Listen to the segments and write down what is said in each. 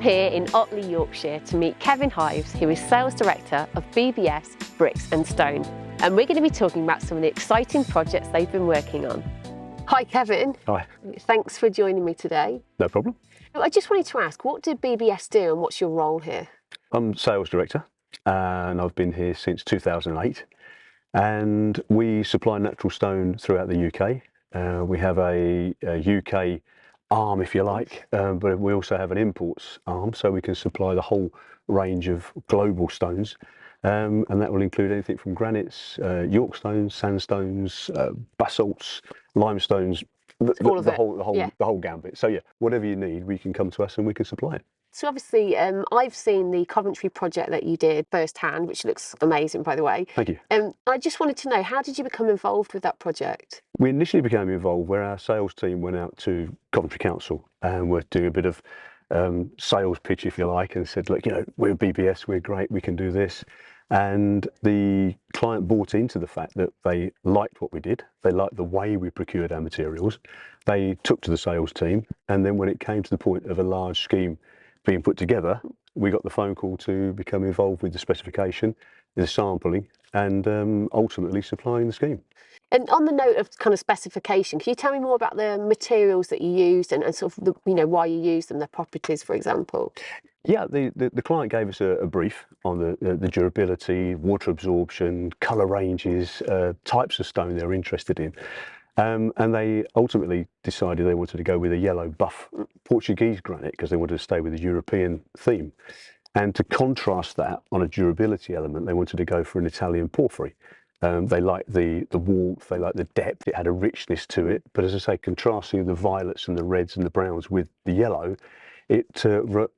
here in Otley, Yorkshire to meet Kevin Hives, who is Sales Director of BBS Bricks and Stone. And we're going to be talking about some of the exciting projects they've been working on. Hi Kevin. Hi. Thanks for joining me today. No problem. I just wanted to ask, what did BBS do and what's your role here? I'm Sales Director and I've been here since 2008 and we supply natural stone throughout the UK. We have a UK arm, if you like, but we also have an imports arm, so we can supply the whole range of global stones, and that will include anything from granites, York stones, sandstones, basalts, limestones, the whole gambit. So yeah, whatever you need, we can come to us and we can supply it. So obviously, I've seen the Coventry project that you did firsthand, which looks amazing, by the way. Thank you. I just wanted to know, how did you become involved with that project? We initially became involved where our sales team went out to Coventry Council and were doing a bit of sales pitch, if you like, and said, look, you know, we're BBS, we're great, we can do this. And the client bought into the fact that they liked what we did, they liked the way we procured our materials, they took to the sales team, and then when it came to the point of a large scheme being put together, we got the phone call to become involved with the specification, the sampling, and ultimately supplying the scheme. And on the note of kind of specification, can you tell me more about the materials that you used and sort of the, you know, why you used them, their properties, for example? Yeah, the client gave us a brief on the durability, water absorption, colour ranges, types of stone they're interested in. And they ultimately decided they wanted to go with a yellow buff Portuguese granite because they wanted to stay with the European theme. And to contrast that on a durability element, they wanted to go for an Italian porphyry. They liked the warmth, they liked the depth, it had a richness to it. But as I say, contrasting the violets and the reds and the browns with the yellow, it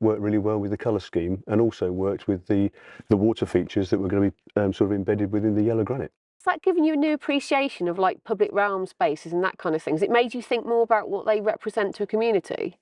worked really well with the colour scheme and also worked with the water features that were going to be sort of embedded within the yellow granite. Has that given you a new appreciation of like public realm spaces and that kind of things? It made you think more about what they represent to a community?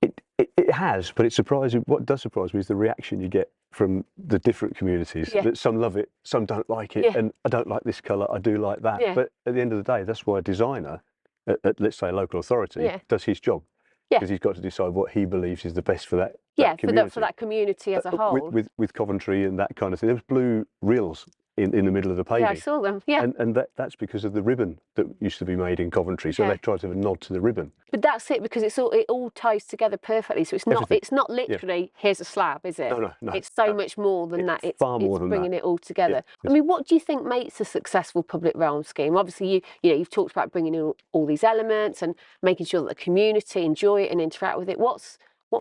It has, but it's surprising. What does surprise me is the reaction you get from the different communities. Yeah. That some love it, some don't like it, and I don't like this colour, I do like that. Yeah. But at the end of the day, that's why a designer, at let's say a local authority, does his job. Because he's got to decide what he believes is the best for that community. For that community as a whole. With Coventry and that kind of thing. There was blue reels in the middle of the paving. Yeah, I saw them, yeah. And that's because of the ribbon that used to be made in Coventry, so they tried to have a nod to the ribbon. But that's it, because it all ties together perfectly, so it's not literally, here's a slab, is it? No. It's so much more than that. It's far more than bringing that. it all together. Yeah. I mean, what do you think makes a successful public realm scheme? Obviously, you've talked about bringing in all these elements and making sure that the community enjoy it and interact with it. What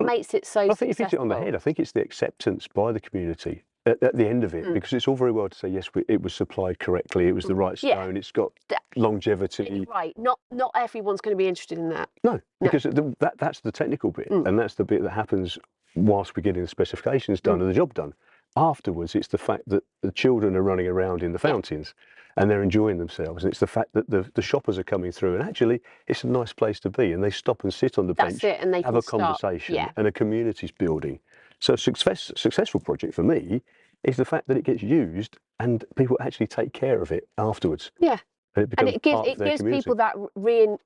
makes it so successful? I think you hit it on the head. I think it's the acceptance by the community at the end of it, because it's all very well to say, yes, it was supplied correctly, it was the right stone, it's got longevity. Right, not everyone's going to be interested in that. No, because that's the technical bit, and that's the bit that happens whilst we're getting the specifications done and the job done. Afterwards, it's the fact that the children are running around in the fountains and they're enjoying themselves. And it's the fact that the shoppers are coming through and actually it's a nice place to be, and they stop and sit on the bench, and they have a conversation, and a community's building. So a successful project for me is the fact that it gets used and people actually take care of it afterwards. Yeah. And it gives people that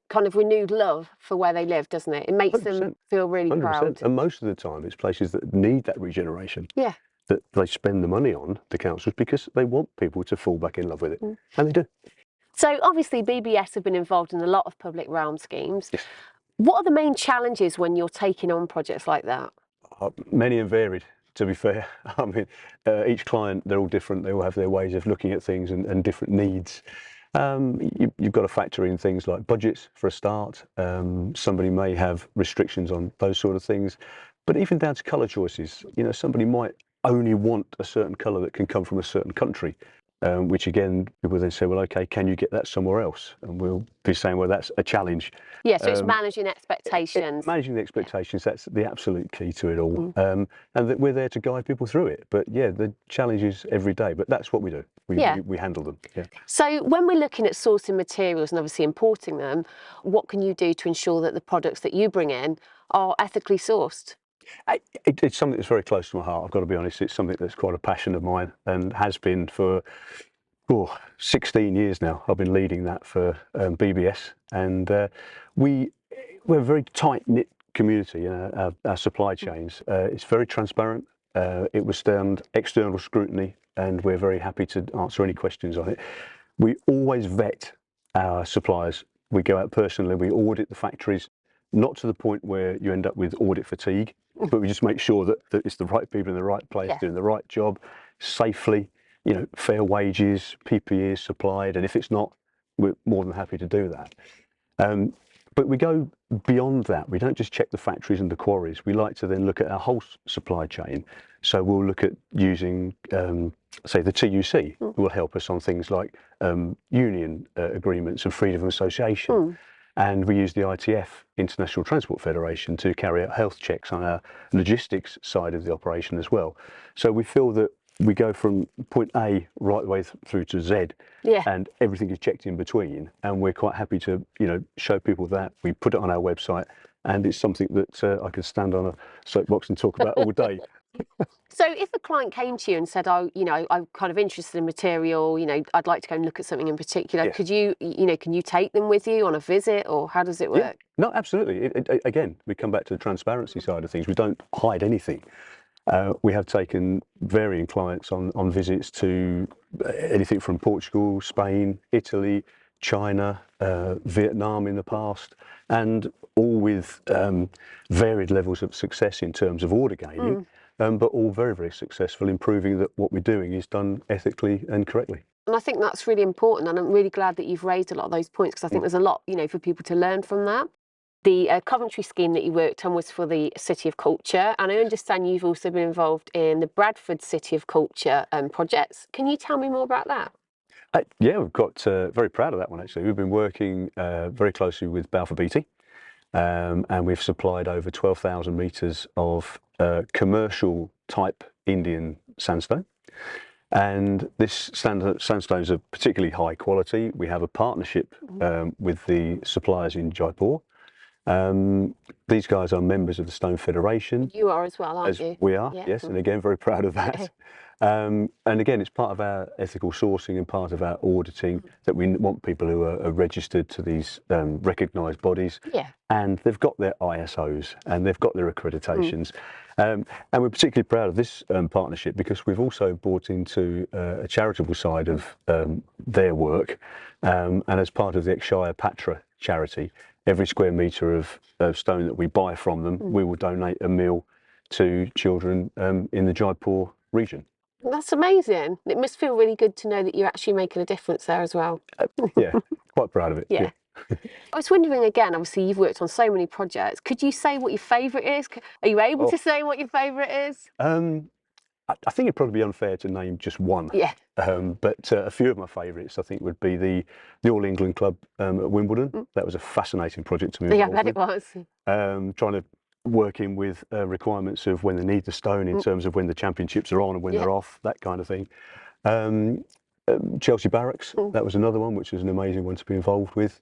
kind of renewed love for where they live, doesn't it? It makes 100%. Them feel really 100%. Proud. And most of the time, it's places that need that regeneration. Yeah. That they spend the money on, the councils, because they want people to fall back in love with it, and they do. So obviously, BBS have been involved in a lot of public realm schemes. Yes. What are the main challenges when you're taking on projects like that? Many and varied, to be fair. I mean, each client, they're all different. They all have their ways of looking at things and different needs. You've got to factor in things like budgets for a start. Somebody may have restrictions on those sort of things, but even down to colour choices. You know, somebody might only want a certain colour that can come from a certain country, which again, people then say, well, okay, can you get that somewhere else? And we'll be saying, well, that's a challenge. Yeah, so it's managing expectations. Managing the expectations, that's the absolute key to it all. And that we're there to guide people through it. But yeah, the challenge is every day, but that's what we do. We handle them. Yeah. So when we're looking at sourcing materials and obviously importing them, what can you do to ensure that the products that you bring in are ethically sourced? It's something that's very close to my heart, I've got to be honest. It's something that's quite a passion of mine and has been for 16 years now. I've been leading that for BBS, and we're a very tight-knit community and our supply chains. It's very transparent. It withstands external scrutiny, and we're very happy to answer any questions on it. We always vet our suppliers. We go out personally, we audit the factories, not to the point where you end up with audit fatigue, but we just make sure that it's the right people in the right place, doing the right job, safely, fair wages, PPE is supplied, and if it's not, we're more than happy to do that. But we go beyond that. We don't just check the factories and the quarries. We like to then look at our whole supply chain. So we'll look at using, say, the TUC, who will help us on things like union agreements and freedom of association. And we use the ITF, International Transport Federation, to carry out health checks on our logistics side of the operation as well. So we feel that we go from point A right the way through to Z, and everything is checked in between. And we're quite happy to, show people that. We put it on our website, and it's something that I could stand on a soapbox and talk about all day. So if a client came to you and said, oh, I'm kind of interested in material, I'd like to go and look at something in particular, could you, can you take them with you on a visit, or how does it work? Yeah. No, absolutely. Again, we come back to the transparency side of things. We don't hide anything. We have taken varying clients on visits to anything from Portugal, Spain, Italy, China, Vietnam in the past, and all with varied levels of success in terms of order gaining, but all very, very successful in proving that what we're doing is done ethically and correctly. And I think that's really important, and I'm really glad that you've raised a lot of those points, because I think there's a lot, for people to learn from that. The Coventry scheme that you worked on was for the City of Culture, and I understand you've also been involved in the Bradford City of Culture projects. Can you tell me more about that? Yeah, we've got very proud of that one, actually. We've been working very closely with Balfour Beatty, and we've supplied over 12,000 metres of commercial type Indian sandstone. And this sandstone is of particularly high quality. We have a partnership with the suppliers in Jaipur. These guys are members of the Stone Federation. You are as well, aren't you? We are, yes, and again, very proud of that. And again, it's part of our ethical sourcing and part of our auditing that we want people who are registered to these recognised bodies. And they've got their ISOs and they've got their accreditations. And we're particularly proud of this partnership because we've also brought into a charitable side of their work. And as part of the Akshaya Patra charity, every square metre of stone that we buy from them, we will donate a meal to children in the Jaipur region. That's amazing. It must feel really good to know that you're actually making a difference there as well. Yeah, quite proud of it. Yeah. I was wondering again, obviously you've worked on so many projects. Could you say what your favourite is? Are you able to say what your favourite is? I think it'd probably be unfair to name just one. But a few of my favourites, I think, would be the All England Club at Wimbledon. That was a fascinating project to me. Yeah, I bet it was. Trying to work in with requirements of when they need the stone in terms of when the championships are on and when they're off, that kind of thing. Chelsea Barracks, that was another one, which was an amazing one to be involved with.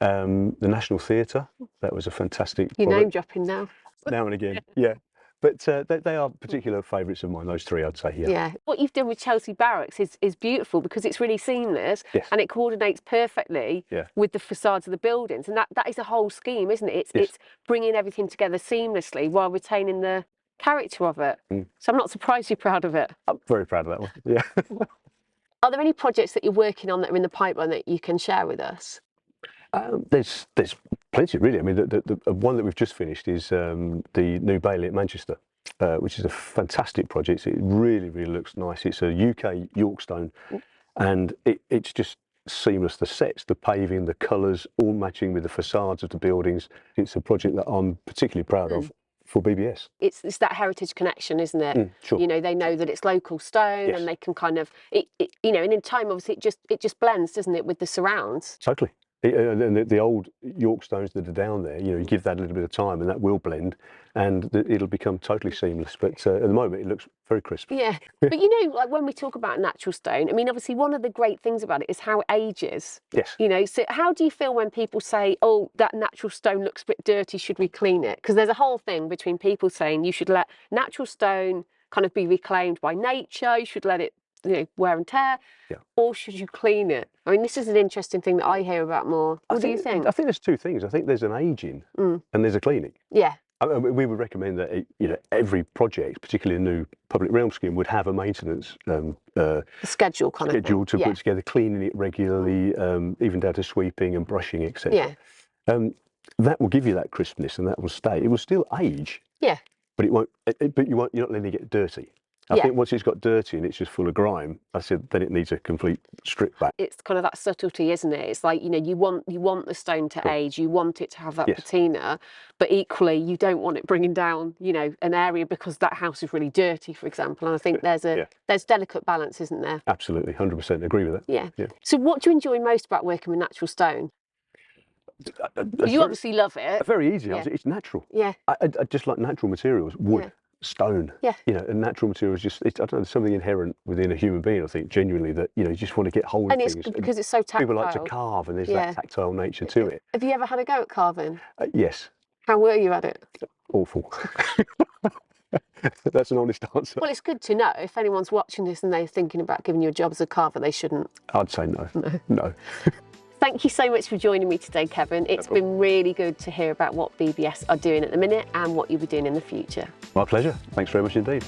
The National Theatre, that was a fantastic You're name dropping now. Now and again, yeah. But they are particular favourites of mine, those three, I'd say, Yeah. What you've done with Chelsea Barracks is beautiful because it's really seamless and it coordinates perfectly with the facades of the buildings. And that is a whole scheme, isn't it? It's bringing everything together seamlessly while retaining the character of it. So I'm not surprised you're proud of it. I'm very proud of that one, yeah. Are there any projects that you're working on that are in the pipeline that you can share with us? There's plenty, really. I mean, the one that we've just finished is the New Bailey at Manchester, which is a fantastic project. It really, really looks nice. It's a UK Yorkstone, and it's just seamless. The sets, the paving, the colours, all matching with the facades of the buildings. It's a project that I'm particularly proud of for BBS. It's that heritage connection, isn't it? Sure. You know, they know that it's local stone, and they can kind of, you know, and in time, obviously, it just blends, doesn't it, with the surrounds? Totally. And the old York stones that are down there, you know, you give that a little bit of time and that will blend and it'll become totally seamless. But at the moment, it looks very crisp. Yeah. But, you know, like when we talk about natural stone, I mean, obviously, one of the great things about it is how it ages. Yes. You know, so how do you feel when people say, oh, that natural stone looks a bit dirty, should we clean it? Because there's a whole thing between people saying you should let natural stone kind of be reclaimed by nature, you should let it, you know, wear and tear, or should you clean it? I mean, this is an interesting thing that I hear about more. What do you think? I think there's two things. I think there's an ageing and there's a cleaning. Yeah. We would recommend that every project, particularly a new public realm scheme, would have a maintenance The schedule kind of schedule thing. to put together, cleaning it regularly, even down to sweeping and brushing, etc. Yeah. That will give you that crispness, and that will stay. It will still age. Yeah. But it won't. But you won't. You're not letting it get dirty. I think once it's got dirty and it's just full of grime, I said then it needs a complete strip back. It's kind of that subtlety, isn't it? It's like, you want the stone to age, you want it to have that patina, but equally you don't want it bringing down, an area because that house is really dirty, for example. And I think there's delicate balance, isn't there? Absolutely, 100% agree with that. Yeah. So what do you enjoy most about working with natural stone? You obviously love it. Very easy. It's natural. Yeah. I just like natural materials, wood, stone. Yeah. And natural materials I don't know, there's something inherent within a human being, I think, genuinely, that, you just want to get hold of things. And it's because it's so tactile. People like to carve, and there's that tactile nature to it. Have you ever had a go at carving? Yes. How were you at it? Awful. That's an honest answer. Well, it's good to know. If anyone's watching this and they're thinking about giving you a job as a carver, they shouldn't. I'd say no. No. Thank you so much for joining me today, Kevin. It's been really good to hear about what BBS are doing at the minute and what you'll be doing in the future. My pleasure. Thanks very much indeed.